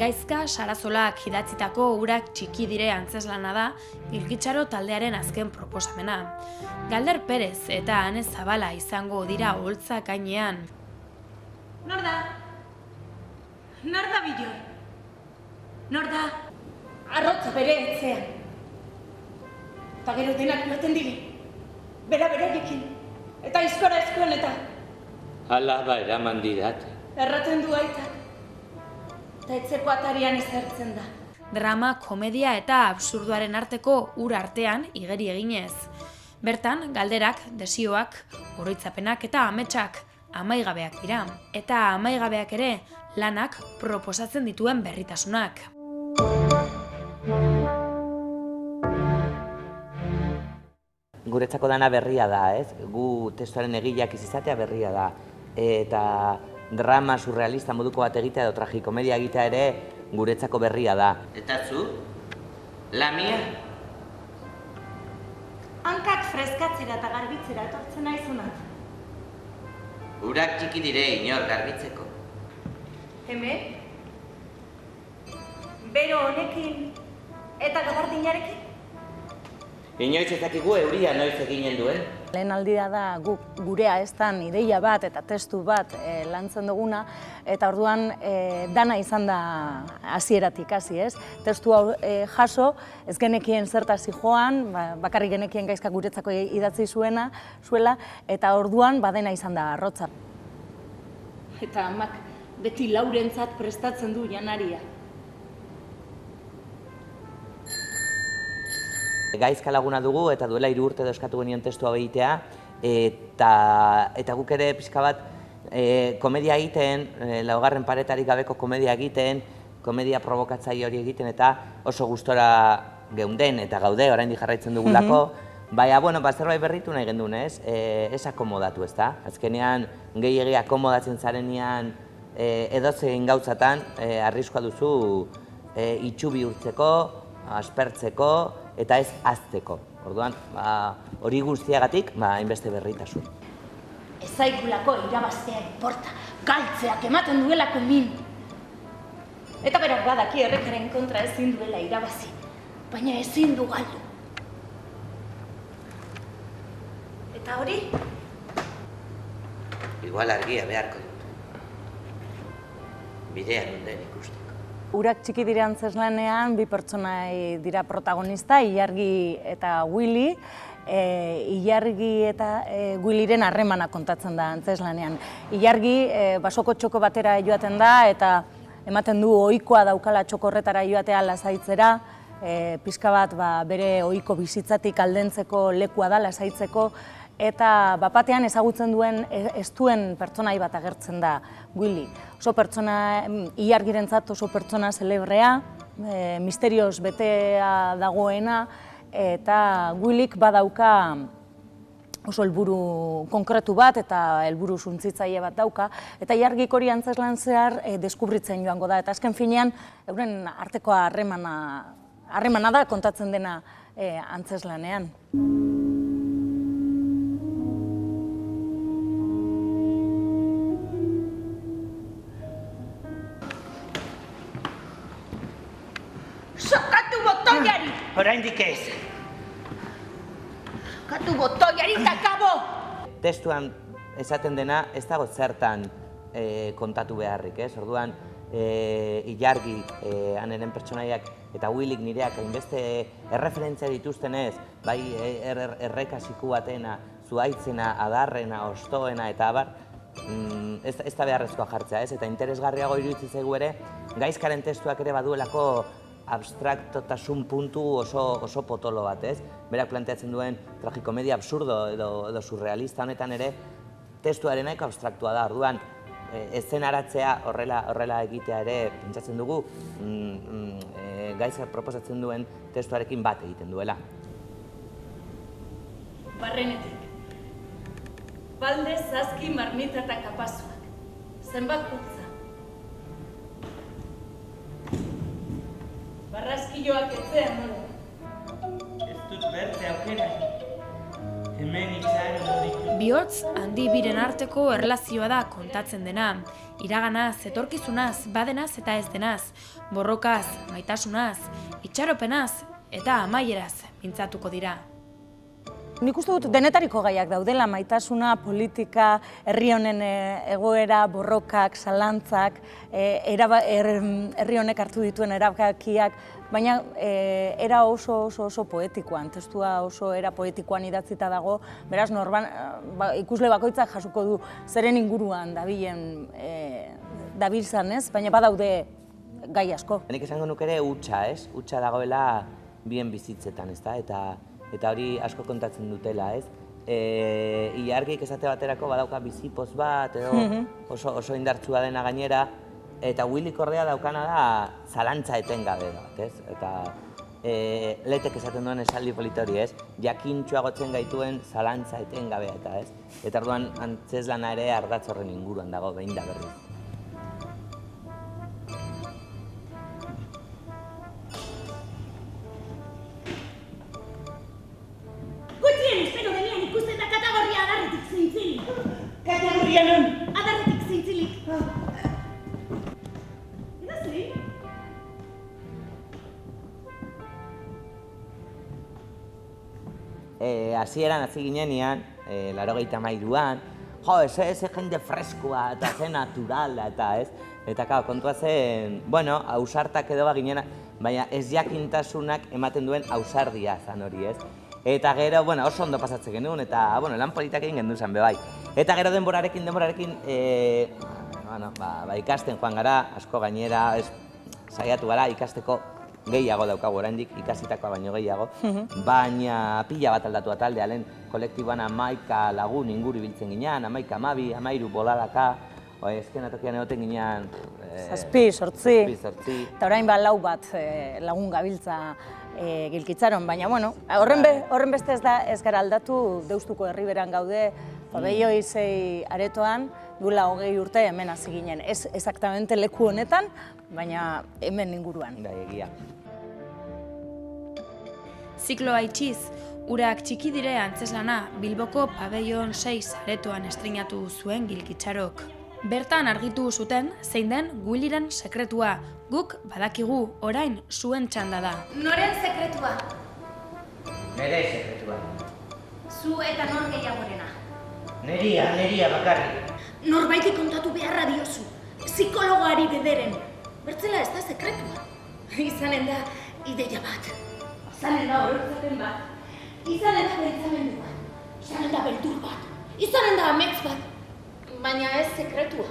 Gaizka Sarazolak idatzitako Urak txiki dire antzeslana da Ilkitxaro taldearen azken proposamena. Galder Perez eta Ane Zabala izango dira oholtza gainean. Nor da? Nor da bilor? Nor da? Arrotza bere etzean. Eta gero denak joaten diri. Beraiekin. Eta aizkora ezkoen eta. Alaba eraman didate. Erraten du aita. Eta etzeko atarian ezertzen da. Drama, komedia eta absurduaren arteko ur artean igeri eginez. Bertan, galderak, desioak, oroitzapenak eta ametsak amaigabeak dira. Eta amaigabeak ere lanak proposatzen dituen berritasunak. Guretzako dana berria da, ez? Gu testuaren egileak izatea berria da. Eta drama surrealista moduko bat egitea edo tragikomedia egitea ere guretzako berria da. Eta zu? La mia? Hankak freskatzera eta garbitzera etortzen naizunat. Urak txiki dire inor garbitzeko. Hemen? Bero honekin eta gabardinarekin? Inoiz ez dakigu euria noiz eginen duen. Lehen aldia da gurea eztan ideia bat eta testu bat lantzen duguna, eta orduan dana izan da hasieratik hasi, ez? Testu hau jaso, ez genekien zertasi joan, bakarrik genekien gaizka guretzako idatzi zuela, eta orduan badena izan da arrotza. Eta amak beti laurentzat prestatzen du janaria. Gaizka laguna dugu eta duela 3 urte eskatu genion testua egitea, eta guk ere pixka bat komedia egiten, laugarren paretarik gabeko komedia egiten, komedia provokatzaile hori egiten eta oso gustora geunden eta gaude oraindik jarraitzen dugulako. Baina, zerbait berritu nahi gendun, ez? Ez akomodatu, ez da? Azkenean, gehiegi akomodatzen zarenean edozein gauzatan, arriskua duzu itxu bihurtzeko, aspertzeko, eta ez hazteko. Orduan, hori guztiagatik, hainbeste berritasun. Ez zaigulako irabaztea inporta, galtzeak ematen duelako min. Eta berak badaki errekaren kontra ezin duela irabazi, baina ezin du galdu. Eta hori? Igual argia beharko dut. Bidean unden ikusteko. Urak txiki dire antzeslanean bi pertsonai dira protagonista, Ilargi eta Willy. Ilargi eta Willyren harremana kontatzen da antzeslanean. Ilargi basoko txoko batera joaten da eta ematen du ohikoa daukala txoko horretara joatea lasaitzera, pixka bat bere ohiko bizitzatik aldentzeko lekua da lasaitzeko, eta bapatean ezagutzen duen estuen pertsonai bat agertzen da Willy. Oso pertsona, Ilargirentzat oso pertsona zelebrea, misterioz betea dagoena, eta Willyk badauka oso helburu konkretu bat eta helburu suntzitzaile bat dauka, eta Ilargik hori antzeslan zehar deskubritzen joango da, eta azken finean euren arteko harremana da kontatzen dena antzeslanean. Sokatu botoiari! Oraindik ez. Sokatu botoiari eta kabo! Testuan esaten dena ez dago zertan kontatu beharrik, ez? Orduan, Ilargi, Aneren pertsonaiak eta Willyk nireak hainbeste erreferentzia dituztenez, bai errekasiku batena, zuhaitzena, adarrena, ostoena eta abar, ez da beharrezkoa jartzea, ez? Eta interesgarriago iruditzen zaigu ere, gaizkaren testuak ere baduelako abstraktotasun puntu oso potolo bat, ez? Berak planteatzen duen tragikomedia absurdo edo surrealista honetan ere testuaren nahiko abstraktua da. Orduan, eszenaratzea horrela egitea ere pentsatzen dugu gaizkak proposatzen duen testuarekin bat egiten duela. Barrenetik. Balde, zazki, marmita eta kapazuak. Zenbat putza. Barraskiloak etzean nola. Ez dut berte aukera. Hemen itxaron ditu. Bihotz handi biren arteko erlazioa da kontatzen dena. Iraganaz, etorkizunaz, badenaz eta ez denaz, borrokaz, maitasunaz, itxaropenaz eta amaieraz mintzatuko dira. Nik uste dut denetariko gaiak daudela, maitasuna, politika, herri honen egoera, borrokak, zalantzak, herri honek hartu dituen erabakiak, baina era oso poetikoan, testua oso era poetikoan idatzita dago, beraz ikusle bakoitzak jasuko du zeren inguruan dabiltzan, ez? Baina badaude gai asko. Nik esango nuke ere hutsa, ez? Hutsa dagoela bien bizitzetan, ez da? Eta hori asko kontatzen dutela, ez? Ilargik esate baterako badauka bizipoz bat, edo oso indartsua dena gainera, eta Willyk ordea daukana da zalantza etengabe bat, ez? Eta Letek esaten duen esaldi polita hori, ez? Jakintsuagotzen gaituen zalantza etengabea eta, ez? Eta orduan antzezlana ere ardatz horren inguruan dago behin da berriz. Kategoria non? Adarretik zeintzilik. Idazli? Hasieran hasi ginenean, 83an, ze jende freskoa eta ze naturala eta ez. Eta kontua zen, ausartak edo ginena, baina ez jakintasunak ematen duen ausardia zan hori, ez? Eta gero, oso ondo pasatzen genuen, eta lan politak egin gendu zen, bai. Eta gero denborarekin, ikasten joan gara, asko gainera, saiatu gara, ikasteko gehiago daukagu oraindik, ikasitakoa baino gehiago, baina pila bat aldatu taldea, lehen kolektiboan 11 lagun inguru ibiltzen ginean, 11, 12, 13 boladaka, eskenatokian egoten ginean... 7, 8, eta orain 4 bat lagun gabiltza Gilkitzaron, baina horren beste ez gara aldatu, Deustuko herriberan gaude, Pabelloi 6 aretoan, duela 20 urte hemen hasi ginen. Ez exactamente leku honetan, baina hemen inguruan. Da, egia. Zikloa itxiz, urak txiki dire antzeslana Bilboko Pabellon 6 aretoan estrenatu zuen Gilkitzarok. Bertan argitu zuten zein den Willyren sekretua. Guk badakigu orain zuen txanda da. Noren sekretua? Nere sekretua. Zu eta nor gehiagorena. Neria bakarrik. Norbaiti kontatu beharra diozu. Psikologoari bederen. Bertzela ez da sekretua. Izanen da ideia bat. Izanen da horretzaten bat. Izanen da pentsamendu bat. Izanen da beldur bat. Izanen da amets bat. Baina ez sekretua.